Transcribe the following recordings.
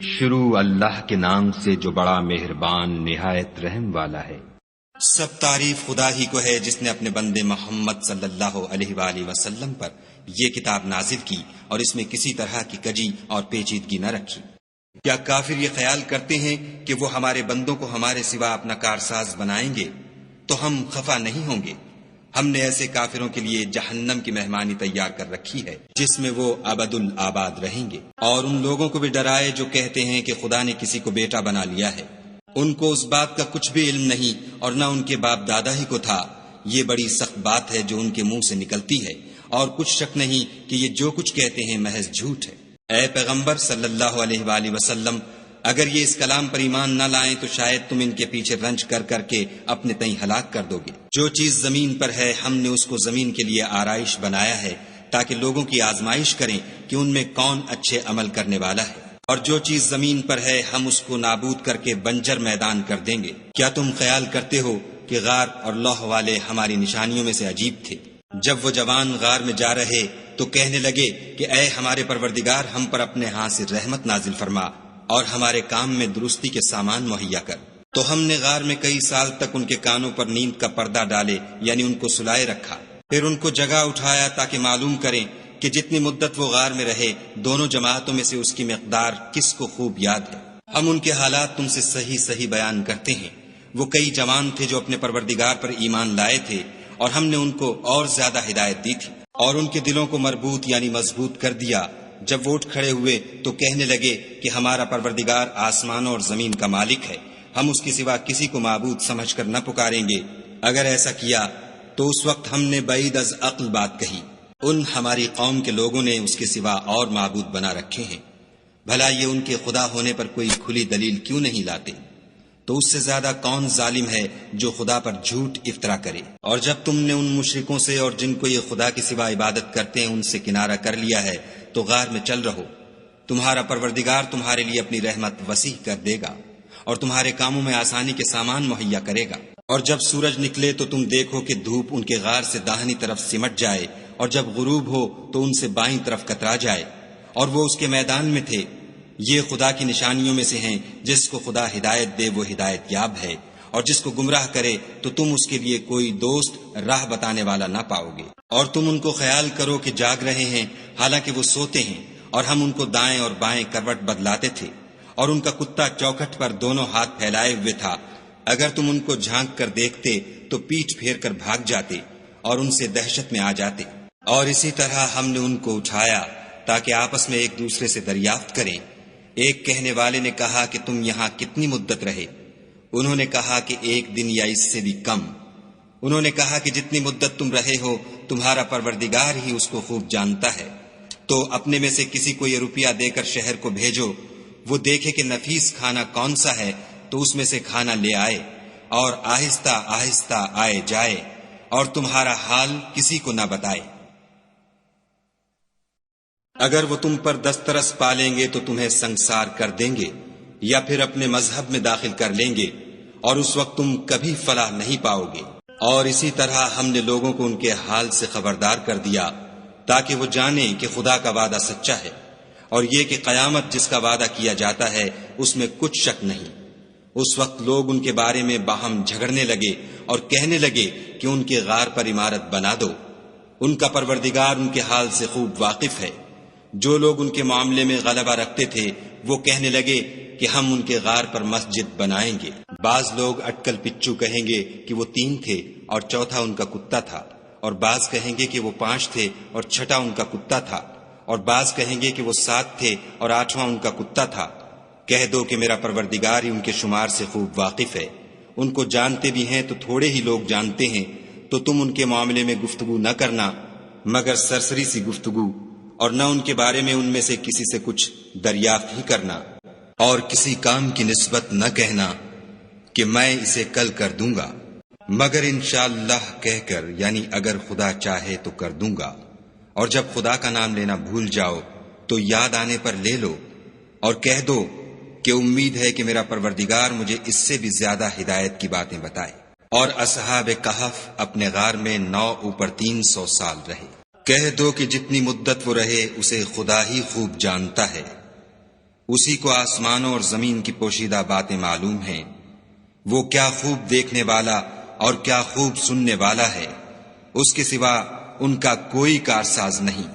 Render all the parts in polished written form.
شروع اللہ کے نام سے جو بڑا مہربان نہایت رحم والا ہے۔ سب تعریف خدا ہی کو ہے جس نے اپنے بندے محمد صلی اللہ علیہ وآلہ وسلم پر یہ کتاب نازل کی اور اس میں کسی طرح کی کجی اور پیچیدگی نہ رکھی۔ کیا کافر یہ خیال کرتے ہیں کہ وہ ہمارے بندوں کو ہمارے سوا اپنا کارساز بنائیں گے تو ہم خفا نہیں ہوں گے؟ ہم نے ایسے کافروں کے لیے جہنم کی مہمانی تیار کر رکھی ہے جس میں وہ ابد الآباد رہیں گے۔ اور ان لوگوں کو بھی ڈرائے جو کہتے ہیں کہ خدا نے کسی کو بیٹا بنا لیا ہے۔ ان کو اس بات کا کچھ بھی علم نہیں اور نہ ان کے باپ دادا ہی کو تھا۔ یہ بڑی سخت بات ہے جو ان کے منہ سے نکلتی ہے، اور کچھ شک نہیں کہ یہ جو کچھ کہتے ہیں محض جھوٹ ہے۔ اے پیغمبر صلی اللہ علیہ وآلہ وسلم، اگر یہ اس کلام پر ایمان نہ لائیں تو شاید تم ان کے پیچھے رنج کر کر کے اپنے تئیں ہلاک کر دو گے۔ جو چیز زمین پر ہے ہم نے اس کو زمین کے لیے آرائش بنایا ہے تاکہ لوگوں کی آزمائش کریں کہ ان میں کون اچھے عمل کرنے والا ہے، اور جو چیز زمین پر ہے ہم اس کو نابود کر کے بنجر میدان کر دیں گے۔ کیا تم خیال کرتے ہو کہ غار اور لوح والے ہماری نشانیوں میں سے عجیب تھے؟ جب وہ جوان غار میں جا رہے تو کہنے لگے کہ اے ہمارے پروردگار، ہم پر اپنے ہاں سے رحمت نازل فرما اور ہمارے کام میں درستی کے سامان مہیا کر۔ تو ہم نے غار میں کئی سال تک ان کے کانوں پر نیند کا پردہ ڈالے، یعنی ان کو سلائے رکھا، پھر ان کو جگہ اٹھایا تاکہ معلوم کریں کہ جتنی مدت وہ غار میں رہے دونوں جماعتوں میں سے اس کی مقدار کس کو خوب یاد ہے۔ ہم ان کے حالات تم سے صحیح صحیح بیان کرتے ہیں۔ وہ کئی جوان تھے جو اپنے پروردگار پر ایمان لائے تھے، اور ہم نے ان کو اور زیادہ ہدایت دی تھی، اور ان کے دلوں کو مربوط یعنی مضبوط کر دیا۔ جب وہ اٹھ کھڑے ہوئے تو کہنے لگے کہ ہمارا پروردگار آسمانوں اور زمین کا مالک ہے، ہم اس کے سوا کسی کو معبود سمجھ کر نہ پکاریں گے۔ اگر ایسا کیا تو اس وقت ہم نے بعید از عقل بات کہی۔ ان ہماری قوم کے لوگوں نے اس کے سوا اور معبود بنا رکھے ہیں، بھلا یہ ان کے خدا ہونے پر کوئی کھلی دلیل کیوں نہیں لاتے؟ تو اس سے زیادہ کون ظالم ہے جو خدا پر جھوٹ افطرا کرے؟ اور جب تم نے ان مشرکوں سے اور جن کو یہ خدا کے سوا عبادت کرتے ہیں ان سے کنارہ کر لیا ہے تو غار میں چل رہو، تمہارا پروردگار تمہارے لیے اپنی رحمت وسیع کر دے گا اور تمہارے کاموں میں آسانی کے سامان مہیا کرے گا۔ اور جب سورج نکلے تو تم دیکھو کہ دھوپ ان کے غار سے داہنی طرف سمٹ جائے، اور جب غروب ہو تو ان سے بائیں طرف کترا جائے، اور وہ اس کے میدان میں تھے۔ یہ خدا کی نشانیوں میں سے ہیں، جس کو خدا ہدایت دے وہ ہدایت یاب ہے، اور جس کو گمراہ کرے تو تم اس کے لیے کوئی دوست راہ بتانے والا نہ پاؤ گے۔ اور تم ان کو خیال کرو کہ جاگ رہے ہیں حالانکہ وہ سوتے ہیں، اور ہم ان کو دائیں اور بائیں کروٹ بدلاتے تھے، اور ان کا کتا چوکھٹ پر دونوں ہاتھ پھیلائے ہوئے تھا۔ اگر تم ان کو جھانک کر دیکھتے تو پیٹھ پھیر کر بھاگ جاتے اور ان سے دہشت میں آ جاتے۔ اور اسی طرح ہم نے ان کو اٹھایا تاکہ آپس میں ایک دوسرے سے دریافت کریں۔ ایک کہنے والے نے کہا کہ تم یہاں کتنی مدت رہے؟ انہوں نے کہا کہ ایک دن یا اس سے بھی کم۔ انہوں نے کہا کہ جتنی مدت تم رہے ہو تمہارا پروردگار ہی اس کو خوب جانتا ہے۔ تو اپنے میں سے کسی کو یہ روپیہ دے کر شہر کو بھیجو، وہ دیکھے کہ نفیس کھانا کون سا ہے تو اس میں سے کھانا لے آئے، اور آہستہ آہستہ آئے جائے، اور تمہارا حال کسی کو نہ بتائے۔ اگر وہ تم پر دسترس پالیں گے تو تمہیں سنگسار کر دیں گے، یا پھر اپنے مذہب میں داخل کر لیں گے، اور اس وقت تم کبھی فلاح نہیں پاؤ گے۔ اور اسی طرح ہم نے لوگوں کو ان کے حال سے خبردار کر دیا تاکہ وہ جانیں کہ خدا کا وعدہ سچا ہے، اور یہ کہ قیامت جس کا وعدہ کیا جاتا ہے اس میں کچھ شک نہیں۔ اس وقت لوگ ان کے بارے میں باہم جھگڑنے لگے اور کہنے لگے کہ ان کے غار پر عمارت بنا دو۔ ان کا پروردگار ان کے حال سے خوب واقف ہے۔ جو لوگ ان کے معاملے میں غلبہ رکھتے تھے وہ کہنے لگے کہ ہم ان کے غار پر مسجد بنائیں گے۔ بعض لوگ اٹکل پچو کہیں گے کہ وہ 3 تھے اور چوتھا ان کا کتا تھا، اور بعض کہیں گے کہ وہ 5 تھے اور چھٹا ان کا کتا تھا، اور بعض کہیں گے کہ وہ 7 تھے اور 8واں ان کا کتا تھا۔ کہہ دو کہ میرا پروردگار ہی ان کے شمار سے خوب واقف ہے۔ ان کو جانتے بھی ہیں تو تھوڑے ہی لوگ جانتے ہیں، تو تم ان کے معاملے میں گفتگو نہ کرنا مگر سرسری سی گفتگو، اور نہ ان کے بارے میں ان میں سے کسی سے کچھ دریافت ہی کرنا، اور کسی کام کی نسبت نہ کہنا کہ میں اسے کل کر دوں گا، مگر انشاءاللہ کہہ کر، یعنی اگر خدا چاہے تو کر دوں گا۔ اور جب خدا کا نام لینا بھول جاؤ تو یاد آنے پر لے لو، اور کہہ دو کہ امید ہے کہ میرا پروردگار مجھے اس سے بھی زیادہ ہدایت کی باتیں بتائے۔ اور اصحاب کہف اپنے غار میں 9 اوپر 300 سال رہے۔ کہہ دو کہ جتنی مدت وہ رہے اسے خدا ہی خوب جانتا ہے۔ اسی کو آسمانوں اور زمین کی پوشیدہ باتیں معلوم ہیں، وہ کیا خوب دیکھنے والا اور کیا خوب سننے والا ہے، اس کے سوا ان کا کوئی کارساز نہیں،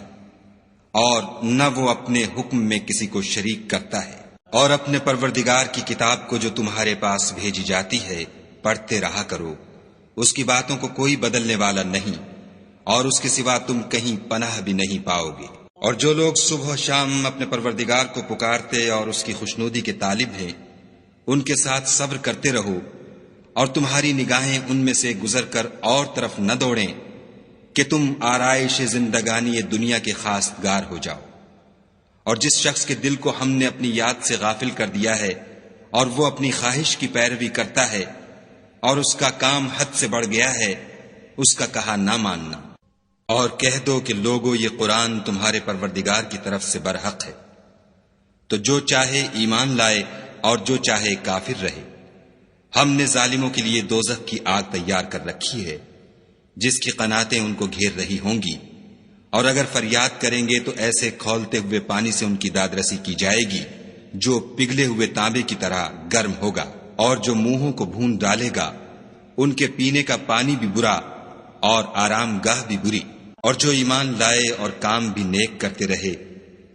اور نہ وہ اپنے حکم میں کسی کو شریک کرتا ہے۔ اور اپنے پروردگار کی کتاب کو جو تمہارے پاس بھیجی جاتی ہے پڑھتے رہا کرو، اس کی باتوں کو کوئی بدلنے والا نہیں، اور اس کے سوا تم کہیں پناہ بھی نہیں پاؤ گے۔ اور جو لوگ صبح و شام اپنے پروردگار کو پکارتے اور اس کی خوشنودی کے طالب ہیں، ان کے ساتھ صبر کرتے رہو، اور تمہاری نگاہیں ان میں سے گزر کر اور طرف نہ دوڑیں کہ تم آرائش زندگانی دنیا کے خواستگار ہو جاؤ۔ اور جس شخص کے دل کو ہم نے اپنی یاد سے غافل کر دیا ہے اور وہ اپنی خواہش کی پیروی کرتا ہے اور اس کا کام حد سے بڑھ گیا ہے، اس کا کہا نہ ماننا، اور کہہ دو کہ لوگو یہ قرآن تمہارے پروردگار کی طرف سے برحق ہے، تو جو چاہے ایمان لائے اور جو چاہے کافر رہے۔ ہم نے ظالموں کے لیے دوزخ کی آگ تیار کر رکھی ہے، جس کی قناتیں ان کو گھیر رہی ہوں گی، اور اگر فریاد کریں گے تو ایسے کھولتے ہوئے پانی سے ان کی دادرسی کی جائے گی جو پگھلے ہوئے تانبے کی طرح گرم ہوگا، اور جو منہوں کو بھون ڈالے گا ان کے پینے کا پانی بھی برا اور آرام گاہ بھی بری۔ اور جو ایمان لائے اور کام بھی نیک کرتے رہے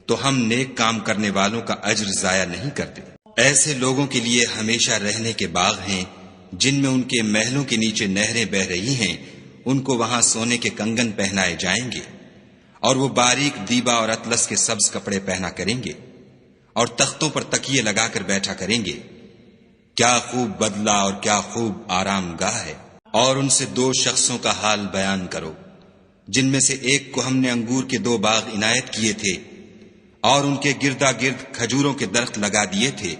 تو ہم نیک کام کرنے والوں کا اجر ضائع نہیں کرتے۔ ایسے لوگوں کے لیے ہمیشہ رہنے کے باغ ہیں جن میں ان کے محلوں کے نیچے نہریں بہ رہی ہیں، ان کو وہاں سونے کے کنگن پہنائے جائیں گے، اور وہ باریک دیبا اور اطلس کے سبز کپڑے پہنا کریں گے، اور تختوں پر تکیے لگا کر بیٹھا کریں گے۔ کیا خوب بدلہ اور کیا خوب آرام گاہ ہے۔ اور ان سے دو شخصوں کا حال بیان کرو جن میں سے ایک کو ہم نے انگور کے 2 باغ عنایت کیے تھے، اور ان کے گردا گرد کھجوروں کے درخت لگا دیے تھے،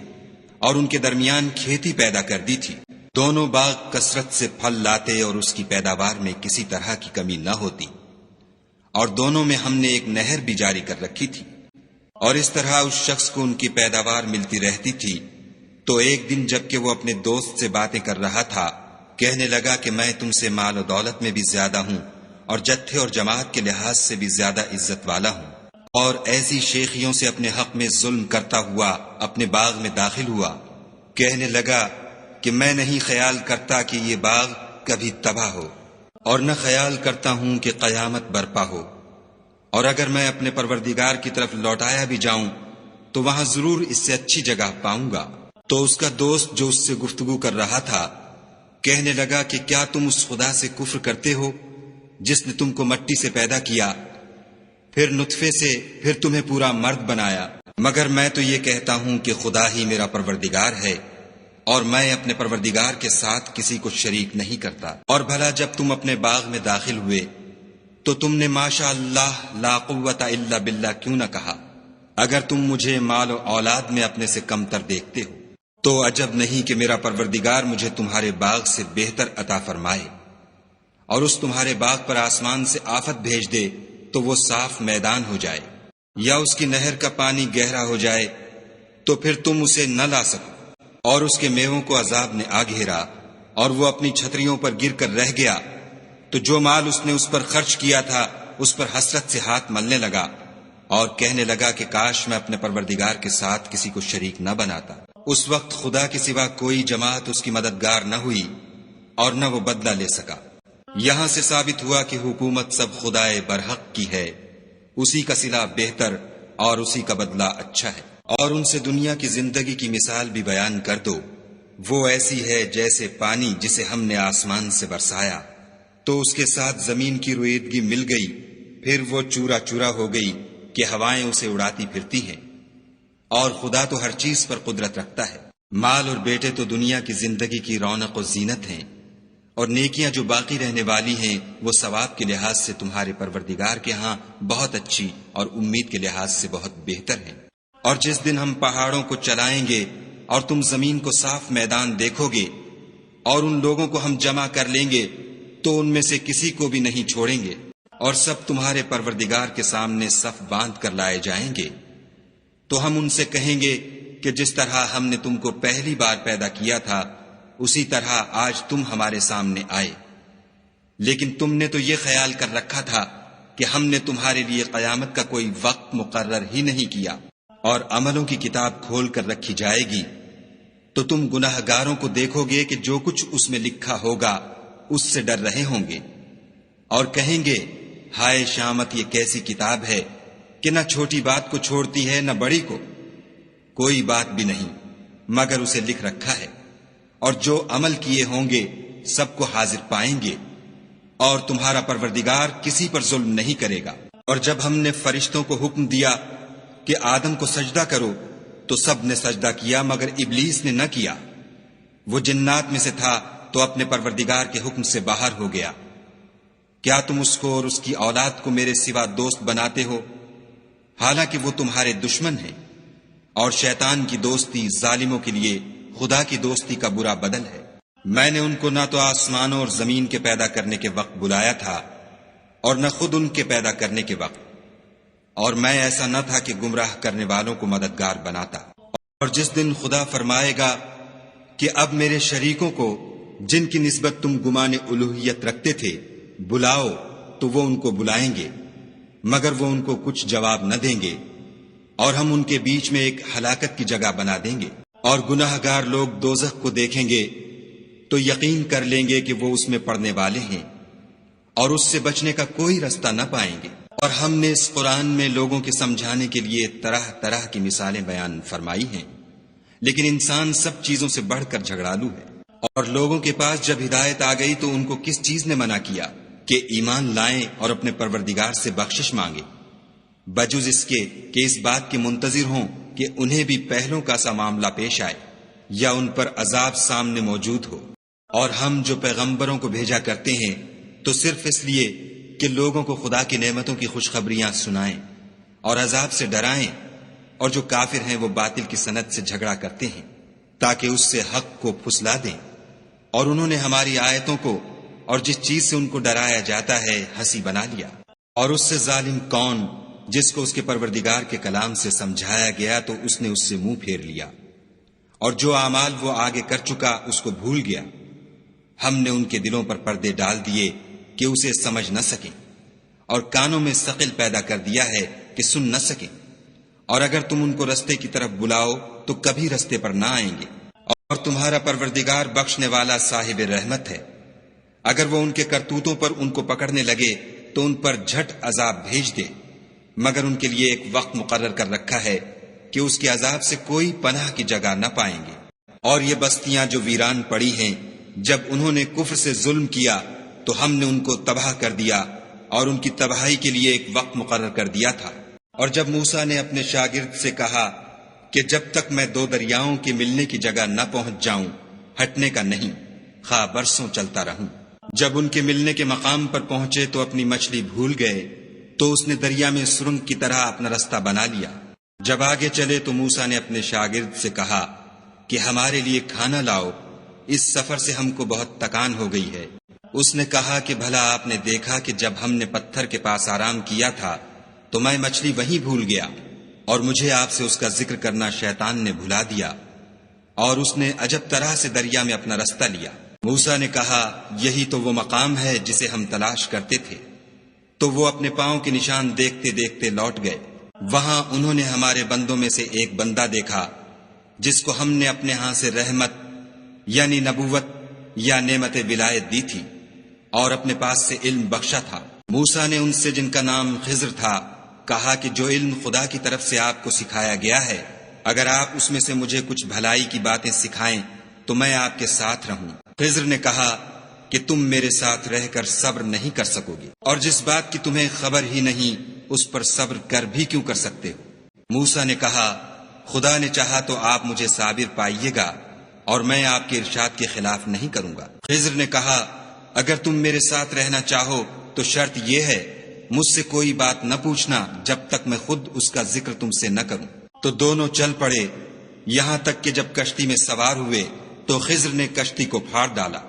اور ان کے درمیان کھیتی پیدا کر دی تھی۔ دونوں باغ کثرت سے پھل لاتے اور اس کی پیداوار میں کسی طرح کی کمی نہ ہوتی، اور دونوں میں ہم نے ایک نہر بھی جاری کر رکھی تھی، اور اس طرح اس شخص کو ان کی پیداوار ملتی رہتی تھی۔ تو ایک دن جب کہ وہ اپنے دوست سے باتیں کر رہا تھا، کہنے لگا کہ میں تم سے مال و دولت میں بھی زیادہ ہوں، اور جتھے اور جماعت کے لحاظ سے بھی زیادہ عزت والا ہوں، اور ایسی شیخیوں سے اپنے حق میں ظلم کرتا ہوا اپنے باغ میں داخل ہوا۔ کہنے لگا کہ میں نہیں خیال کرتا کہ یہ باغ کبھی تباہ ہو، اور نہ خیال کرتا ہوں کہ قیامت برپا ہو، اور اگر میں اپنے پروردگار کی طرف لوٹایا بھی جاؤں تو وہاں ضرور اس سے اچھی جگہ پاؤں گا۔ تو اس کا دوست جو اس سے گفتگو کر رہا تھا کہنے لگا کہ کیا تم اس خدا سے کفر کرتے ہو جس نے تم کو مٹی سے پیدا کیا، پھر نطفے سے، پھر تمہیں پورا مرد بنایا؟ مگر میں تو یہ کہتا ہوں کہ خدا ہی میرا پروردگار ہے، اور میں اپنے پروردگار کے ساتھ کسی کو شریک نہیں کرتا۔ اور بھلا جب تم اپنے باغ میں داخل ہوئے تو تم نے ماشاء اللہ لا قوت الا باللہ کیوں نہ کہا؟ اگر تم مجھے مال و اولاد میں اپنے سے کم تر دیکھتے ہو تو عجب نہیں کہ میرا پروردگار مجھے تمہارے باغ سے بہتر عطا فرمائے، اور اس تمہارے باغ پر آسمان سے آفت بھیج دے تو وہ صاف میدان ہو جائے، یا اس کی نہر کا پانی گہرا ہو جائے تو پھر تم اسے نہ لا سکو، اور اس کے میووں کو عذاب نے آ گھیرا اور وہ اپنی چھتریوں پر گر کر رہ گیا، تو جو مال اس نے اس پر خرچ کیا تھا اس پر حسرت سے ہاتھ ملنے لگا، اور کہنے لگا کہ کاش میں اپنے پروردگار کے ساتھ کسی کو شریک نہ بناتا۔ اس وقت خدا کے سوا کوئی جماعت اس کی مددگار نہ ہوئی اور نہ وہ بدلہ لے سکا۔ یہاں سے ثابت ہوا کہ حکومت سب خدائے برحق کی ہے، اسی کا صلہ بہتر اور اسی کا بدلہ اچھا ہے۔ اور ان سے دنیا کی زندگی کی مثال بھی بیان کر دو، وہ ایسی ہے جیسے پانی جسے ہم نے آسمان سے برسایا تو اس کے ساتھ زمین کی رویدگی مل گئی، پھر وہ چورا چورا ہو گئی کہ ہوائیں اسے اڑاتی پھرتی ہیں، اور خدا تو ہر چیز پر قدرت رکھتا ہے۔ مال اور بیٹے تو دنیا کی زندگی کی رونق و زینت ہیں، اور نیکیاں جو باقی رہنے والی ہیں وہ ثواب کے لحاظ سے تمہارے پروردگار کے ہاں بہت اچھی اور امید کے لحاظ سے بہت بہتر ہیں۔ اور جس دن ہم پہاڑوں کو چلائیں گے اور تم زمین کو صاف میدان دیکھو گے، اور ان لوگوں کو ہم جمع کر لیں گے تو ان میں سے کسی کو بھی نہیں چھوڑیں گے، اور سب تمہارے پروردگار کے سامنے صف باندھ کر لائے جائیں گے۔ تو ہم ان سے کہیں گے کہ جس طرح ہم نے تم کو پہلی بار پیدا کیا تھا اسی طرح آج تم ہمارے سامنے آئے، لیکن تم نے تو یہ خیال کر رکھا تھا کہ ہم نے تمہارے لیے قیامت کا کوئی وقت مقرر ہی نہیں کیا، اور عملوں کی کتاب کھول کر رکھی جائے گی تو تم گناہ گاروں کو دیکھو گے کہ جو کچھ اس میں لکھا ہوگا اس سے ڈر رہے ہوں گے، اور کہیں گے ہائے شامت، یہ کیسی کتاب ہے کہ نہ چھوٹی بات کو چھوڑتی ہے نہ بڑی کو، کوئی بات بھی نہیں مگر اسے لکھ رکھا ہے، اور جو عمل کیے ہوں گے سب کو حاضر پائیں گے، اور تمہارا پروردگار کسی پر ظلم نہیں کرے گا۔ اور جب ہم نے فرشتوں کو حکم دیا کہ آدم کو سجدہ کرو تو سب نے سجدہ کیا مگر ابلیس نے نہ کیا، وہ جنات میں سے تھا تو اپنے پروردگار کے حکم سے باہر ہو گیا۔ کیا تم اس کو اور اس کی اولاد کو میرے سوا دوست بناتے ہو، حالانکہ وہ تمہارے دشمن ہیں، اور شیطان کی دوستی ظالموں کے لیے خدا کی دوستی کا برا بدل ہے۔ میں نے ان کو نہ تو آسمانوں اور زمین کے پیدا کرنے کے وقت بلایا تھا اور نہ خود ان کے پیدا کرنے کے وقت، اور میں ایسا نہ تھا کہ گمراہ کرنے والوں کو مددگار بناتا۔ اور جس دن خدا فرمائے گا کہ اب میرے شریکوں کو جن کی نسبت تم گمان الوہیت رکھتے تھے بلاؤ، تو وہ ان کو بلائیں گے مگر وہ ان کو کچھ جواب نہ دیں گے، اور ہم ان کے بیچ میں ایک ہلاکت کی جگہ بنا دیں گے۔ اور گناہ گار لوگ دوزخ کو دیکھیں گے تو یقین کر لیں گے کہ وہ اس میں پڑنے والے ہیں، اور اس سے بچنے کا کوئی رستہ نہ پائیں گے۔ اور ہم نے اس قرآن میں لوگوں کے سمجھانے کے لیے طرح طرح کی مثالیں بیان فرمائی ہیں، لیکن انسان سب چیزوں سے بڑھ کر جھگڑالو ہے۔ اور لوگوں کے پاس جب ہدایت آ گئی تو ان کو کس چیز نے منع کیا کہ ایمان لائیں اور اپنے پروردگار سے بخشش مانگیں، بجز اس کے کہ اس بات کے منتظر ہوں کہ انہیں بھی پہلوں کا سا معاملہ پیش آئے یا ان پر عذاب سامنے موجود ہو۔ اور ہم جو پیغمبروں کو بھیجا کرتے ہیں تو صرف اس لیے کہ لوگوں کو خدا کی نعمتوں کی خوشخبریاں سنائیں اور عذاب سے ڈرائیں، اور جو کافر ہیں وہ باطل کی سنت سے جھگڑا کرتے ہیں تاکہ اس سے حق کو پھسلا دیں۔ اور انہوں نے ہماری آیتوں کو اور جس چیز سے ان کو ڈرایا جاتا ہے ہنسی بنا لیا۔ اور اس سے ظالم کون جس کو اس کے پروردگار کے کلام سے سمجھایا گیا تو اس نے اس سے منہ پھیر لیا، اور جو اعمال وہ آگے کر چکا اس کو بھول گیا۔ ہم نے ان کے دلوں پر پردے ڈال دیے کہ اسے سمجھ نہ سکیں، اور کانوں میں ثقل پیدا کر دیا ہے کہ سن نہ سکیں، اور اگر تم ان کو رستے کی طرف بلاؤ تو کبھی رستے پر نہ آئیں گے۔ اور تمہارا پروردگار بخشنے والا صاحب رحمت ہے، اگر وہ ان کے کرتوتوں پر ان کو پکڑنے لگے تو ان پر جھٹ عذاب بھیج دے، مگر ان کے لیے ایک وقت مقرر کر رکھا ہے کہ اس کے عذاب سے کوئی پناہ کی جگہ نہ پائیں گے۔ اور یہ بستیاں جو ویران پڑی ہیں، جب انہوں نے کفر سے ظلم کیا تو ہم نے ان کو تباہ کر دیا، اور ان کی تباہی کے لیے ایک وقت مقرر کر دیا تھا۔ اور جب موسیٰ نے اپنے شاگرد سے کہا کہ جب تک میں دو دریاؤں کے ملنے کی جگہ نہ پہنچ جاؤں ہٹنے کا نہیں، خواہ برسوں چلتا رہوں۔ جب ان کے ملنے کے مقام پر پہنچے تو اپنی مچھلی بھول گئے، تو اس نے دریا میں سرنگ کی طرح اپنا رستہ بنا لیا۔ جب آگے چلے تو موسیٰ نے اپنے شاگرد سے کہا کہ ہمارے لیے کھانا لاؤ، اس سفر سے ہم کو بہت تکان ہو گئی ہے۔ اس نے کہا کہ بھلا آپ نے دیکھا کہ جب ہم نے پتھر کے پاس آرام کیا تھا تو میں مچھلی وہیں بھول گیا، اور مجھے آپ سے اس کا ذکر کرنا شیطان نے بھلا دیا، اور اس نے عجب طرح سے دریا میں اپنا رستہ لیا۔ موسیٰ نے کہا یہی تو وہ مقام ہے جسے ہم تلاش کرتے تھے۔ تو وہ اپنے پاؤں کے نشان دیکھتے دیکھتے لوٹ گئے۔ وہاں انہوں نے ہمارے بندوں میں سے ایک بندہ دیکھا جس کو ہم نے اپنے ہاں سے رحمت یعنی نبوت یا نعمت ولایت دی تھی، اور اپنے پاس سے علم بخشا تھا۔ موسیٰ نے ان سے جن کا نام خضر تھا کہا کہ جو علم خدا کی طرف سے آپ کو سکھایا گیا ہے، اگر آپ اس میں سے مجھے کچھ بھلائی کی باتیں سکھائیں تو میں آپ کے ساتھ رہوں۔ خضر نے کہا کہ تم میرے ساتھ رہ کر صبر نہیں کر سکو گے، اور جس بات کی تمہیں خبر ہی نہیں اس پر صبر کر بھی کیوں کر سکتے ہو؟ موسیٰ نے کہا خدا نے چاہا تو آپ مجھے صابر پائیے گا، اور میں آپ کے ارشاد کے خلاف نہیں کروں گا۔ خضر نے کہا اگر تم میرے ساتھ رہنا چاہو تو شرط یہ ہے مجھ سے کوئی بات نہ پوچھنا جب تک میں خود اس کا ذکر تم سے نہ کروں۔ تو دونوں چل پڑے، یہاں تک کہ جب کشتی میں سوار ہوئے تو خضر نے کشتی کو پھاڑ ڈالا۔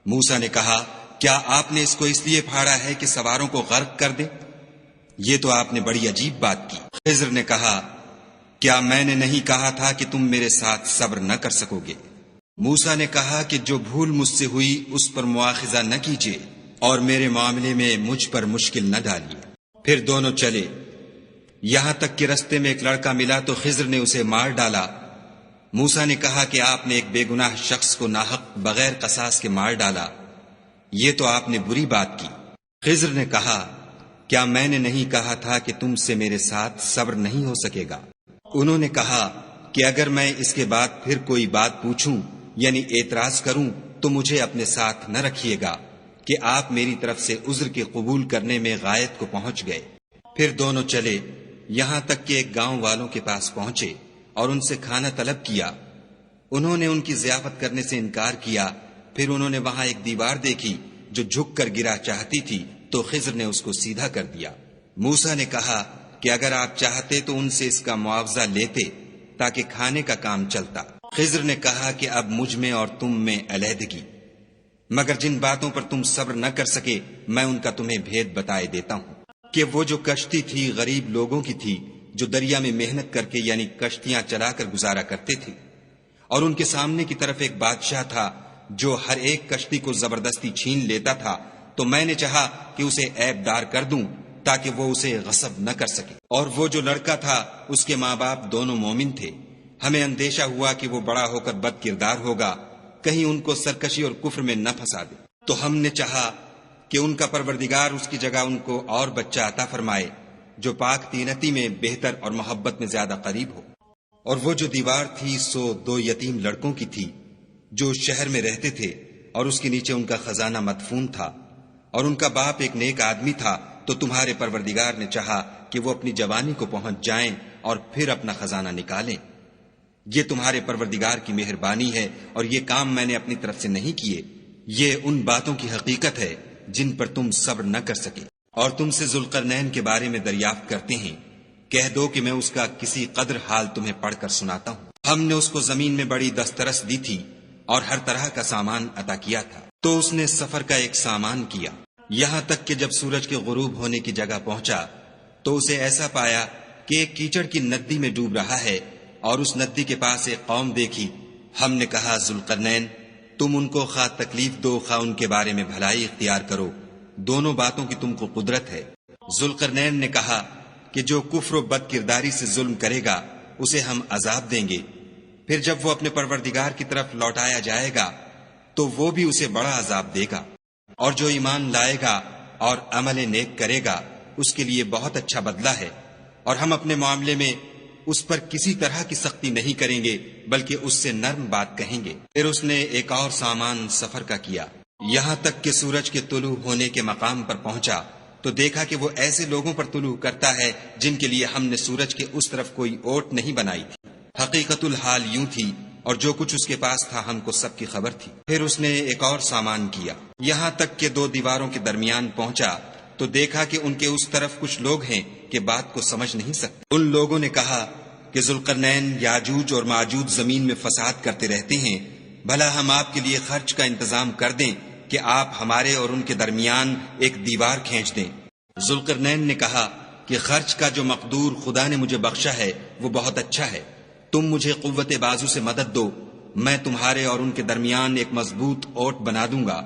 موسیٰ نے کہا کیا آپ نے اس کو اس لیے پھاڑا ہے کہ سواروں کو غرق کر دیں؟ یہ تو آپ نے بڑی عجیب بات کی۔ خضر نے کہا کیا میں نے نہیں کہا تھا کہ تم میرے ساتھ صبر نہ کر سکو گے؟ موسیٰ نے کہا کہ جو بھول مجھ سے ہوئی اس پر مواخذہ نہ کیجیے، اور میرے معاملے میں مجھ پر مشکل نہ ڈالیے۔ پھر دونوں چلے، یہاں تک کہ رستے میں ایک لڑکا ملا تو خضر نے اسے مار ڈالا۔ موسیٰ نے کہا کہ آپ نے ایک بے گناہ شخص کو ناحق بغیر قصاص کے مار ڈالا، یہ تو آپ نے بری بات کی۔ خضر نے کہا کیا میں نے نہیں کہا تھا کہ تم سے میرے ساتھ صبر نہیں ہو سکے گا؟ انہوں نے کہا کہ اگر میں اس کے بعد پھر کوئی بات پوچھوں یعنی اعتراض کروں تو مجھے اپنے ساتھ نہ رکھیے گا کہ آپ میری طرف سے عذر کے قبول کرنے میں غایت کو پہنچ گئے۔ پھر دونوں چلے یہاں تک کہ ایک گاؤں والوں کے پاس پہنچے اور ان سے کھانا طلب کیا۔ انہوں نے ان کی ضیافت کرنے سے انکار کیا۔ پھر انہوں نے وہاں ایک دیوار دیکھی جو جھک کر گرا چاہتی تھی تو خضر نے اس کو سیدھا کر دیا۔ موسیٰ نے کہا کہ اگر آپ چاہتے تو ان سے اس کا معاوضہ لیتے تاکہ کھانے کا کام چلتا۔ خضر نے کہا کہ اب مجھ میں اور تم میں علیحدگی، مگر جن باتوں پر تم صبر نہ کر سکے میں ان کا تمہیں بھید بتائے دیتا ہوں کہ وہ جو کشتی تھی غریب لوگوں کی تھی جو دریا میں محنت کر کے یعنی کشتیاں چلا کر گزارا کرتے تھے، اور ان کے سامنے کی طرف ایک بادشاہ تھا جو ہر ایک کشتی کو زبردستی چھین لیتا تھا، تو میں نے چاہا کہ اسے عیب دار کر دوں تاکہ وہ اسے غصب نہ کر سکے۔ اور وہ جو لڑکا تھا اس کے ماں باپ دونوں مومن تھے۔ ہمیں اندیشہ ہوا کہ وہ بڑا ہو کر بد کردار ہوگا، کہیں ان کو سرکشی اور کفر میں نہ پھنسا دے، تو ہم نے چاہا کہ ان کا پروردگار اس کی جگہ ان کو اور بچہ عطا فرمائے جو پاک تینتی میں بہتر اور محبت میں زیادہ قریب ہو۔ اور وہ جو دیوار تھی سو 2 یتیم لڑکوں کی تھی جو شہر میں رہتے تھے، اور اس کے نیچے ان کا خزانہ مدفون تھا، اور ان کا باپ ایک نیک آدمی تھا، تو تمہارے پروردگار نے چاہا کہ وہ اپنی جوانی کو پہنچ جائیں اور پھر اپنا خزانہ نکالیں۔ یہ تمہارے پروردگار کی مہربانی ہے اور یہ کام میں نے اپنی طرف سے نہیں کیے، یہ ان باتوں کی حقیقت ہے جن پر تم صبر نہ کر سکے۔ اور تم سے ذوالقرنین کے بارے میں دریافت کرتے ہیں، کہہ دو کہ میں اس کا کسی قدر حال تمہیں پڑھ کر سناتا ہوں۔ ہم نے اس کو زمین میں بڑی دسترس دی تھی اور ہر طرح کا سامان عطا کیا تھا، تو اس نے سفر کا ایک سامان کیا، یہاں تک کہ جب سورج کے غروب ہونے کی جگہ پہنچا تو اسے ایسا پایا کہ ایک کیچڑ کی ندی میں ڈوب رہا ہے، اور اس ندی کے پاس ایک قوم دیکھی۔ ہم نے کہا ذوالقرنین تم ان کو خواہ تکلیف دو خواہ ان کے بارے میں بھلائی اختیار کرو، دونوں باتوں کی تم کو قدرت ہے۔ ذوالقرنین نے کہا کہ جو کفر و بد کرداری سے ظلم کرے گا اسے ہم عذاب دیں گے، پھر جب وہ اپنے پروردگار کی طرف لوٹایا جائے گا تو وہ بھی اسے بڑا عذاب دے گا، اور جو ایمان لائے گا اور عمل نیک کرے گا اس کے لیے بہت اچھا بدلہ ہے، اور ہم اپنے معاملے میں اس پر کسی طرح کی سختی نہیں کریں گے بلکہ اس سے نرم بات کہیں گے۔ پھر اس نے ایک اور سامان سفر کا کیا، یہاں تک کہ سورج کے طلوع ہونے کے مقام پر پہنچا تو دیکھا کہ وہ ایسے لوگوں پر طلوع کرتا ہے جن کے لیے ہم نے سورج کے اس طرف کوئی اوٹ نہیں بنائی تھی۔ حقیقت الحال یوں تھی، اور جو کچھ اس کے پاس تھا ہم کو سب کی خبر تھی۔ پھر اس نے ایک اور سامان کیا، یہاں تک کہ 2 دیواروں کے درمیان پہنچا تو دیکھا کہ ان کے اس طرف کچھ لوگ ہیں کہ بات کو سمجھ نہیں سکتے۔ ان لوگوں نے کہا کہ ذوالقرنین یاجوج اور ماجوج زمین میں فساد کرتے رہتے ہیں، بھلا ہم آپ کے لیے خرچ کا انتظام کر دیں کہ آپ ہمارے اور ان کے درمیان ایک دیوار کھینچ دیں۔ ذوالقرنین نے کہا کہ خرچ کا جو مقدور خدا نے مجھے بخشا ہے وہ بہت اچھا ہے، تم مجھے قوت بازو سے مدد دو، میں تمہارے اور ان کے درمیان ایک مضبوط اوٹ بنا دوں گا۔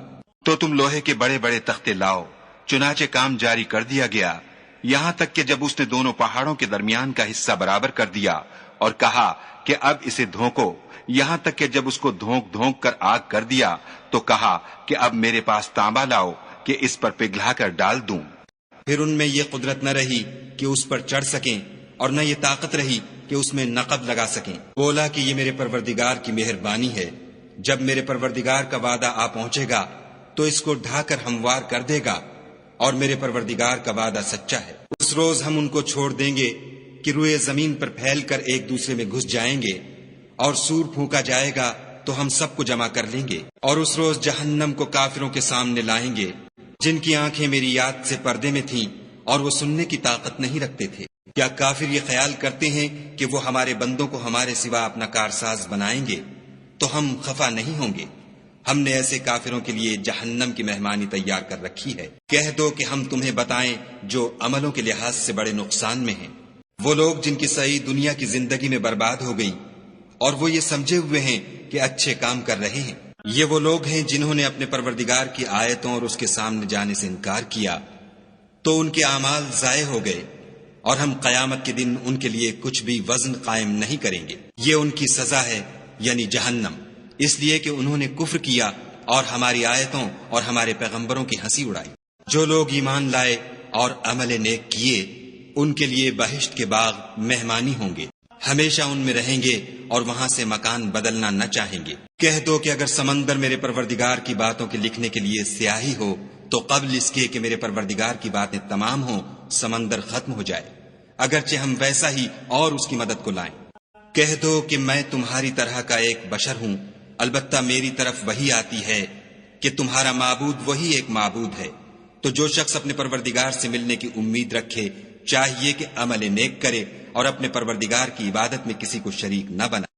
تو تم لوہے کے بڑے بڑے تختے لاؤ۔ چنانچہ کام جاری کر دیا گیا، یہاں تک کہ جب اس نے دونوں پہاڑوں کے درمیان کا حصہ برابر کر دیا اور کہا کہ اب اسے دھونکو، یہاں تک کہ جب اس کو دھونک دھونک کر آگ کر دیا تو کہا کہ اب میرے پاس تانبا لاؤ کہ اس پر پگھلا کر ڈال دوں۔ پھر ان میں یہ قدرت نہ رہی کہ اس پر چڑھ سکیں اور نہ یہ طاقت رہی کہ اس میں نقب لگا سکیں۔ بولا کہ یہ میرے پروردگار کی مہربانی ہے، جب میرے پروردگار کا وعدہ آ پہنچے گا تو اس کو ڈھا کر ہموار کر دے گا، اور میرے پروردگار کا وعدہ سچا ہے۔ اس روز ہم ان کو چھوڑ دیں گے کہ روئے زمین پر پھیل کر ایک دوسرے میں گھس جائیں گے، اور سور پھونکا جائے گا تو ہم سب کو جمع کر لیں گے، اور اس روز جہنم کو کافروں کے سامنے لائیں گے جن کی آنکھیں میری یاد سے پردے میں تھیں اور وہ سننے کی طاقت نہیں رکھتے تھے۔ کیا کافر یہ خیال کرتے ہیں کہ وہ ہمارے بندوں کو ہمارے سوا اپنا کارساز بنائیں گے؟ تو ہم خفا نہیں ہوں گے، ہم نے ایسے کافروں کے لیے جہنم کی مہمانی تیار کر رکھی ہے۔ کہہ دو کہ ہم تمہیں بتائیں جو عملوں کے لحاظ سے بڑے نقصان میں ہیں، وہ لوگ جن کی صحیح دنیا کی زندگی میں برباد ہو گئی اور وہ یہ سمجھے ہوئے ہیں کہ اچھے کام کر رہے ہیں۔ یہ وہ لوگ ہیں جنہوں نے اپنے پروردگار کی آیتوں اور اس کے سامنے جانے سے انکار کیا، تو ان کے اعمال ضائع ہو گئے، اور ہم قیامت کے دن ان کے لیے کچھ بھی وزن قائم نہیں کریں گے. یہ ان کی سزا ہے یعنی جہنم، اس لیے کہ انہوں نے کفر کیا اور ہماری آیتوں اور ہمارے پیغمبروں کی ہنسی اڑائی. جو لوگ ایمان لائے اور عمل نیک کیے ان کے لیے بہشت کے باغ مہمانی ہوں گے، ہمیشہ ان میں رہیں گے اور وہاں سے مکان بدلنا نہ چاہیں گے. کہہ دو کہ اگر سمندر میرے پروردگار کی باتوں کے لکھنے کے لیے سیاہی ہو تو قبل اس کے کہ میرے پروردگار کی باتیں تمام ہوں سمندر ختم ہو جائے، اگرچہ ہم ویسا ہی اور اس کی مدد کو لائیں. کہہ دو کہ میں تمہاری طرح کا ایک بشر ہوں، البتہ میری طرف وہی آتی ہے کہ تمہارا معبود وہی ایک معبود ہے. تو جو شخص اپنے پروردگار سے ملنے کی امید رکھے چاہیے کہ عمل نیک کرے اور اپنے پروردگار کی عبادت میں کسی کو شریک نہ بنائے.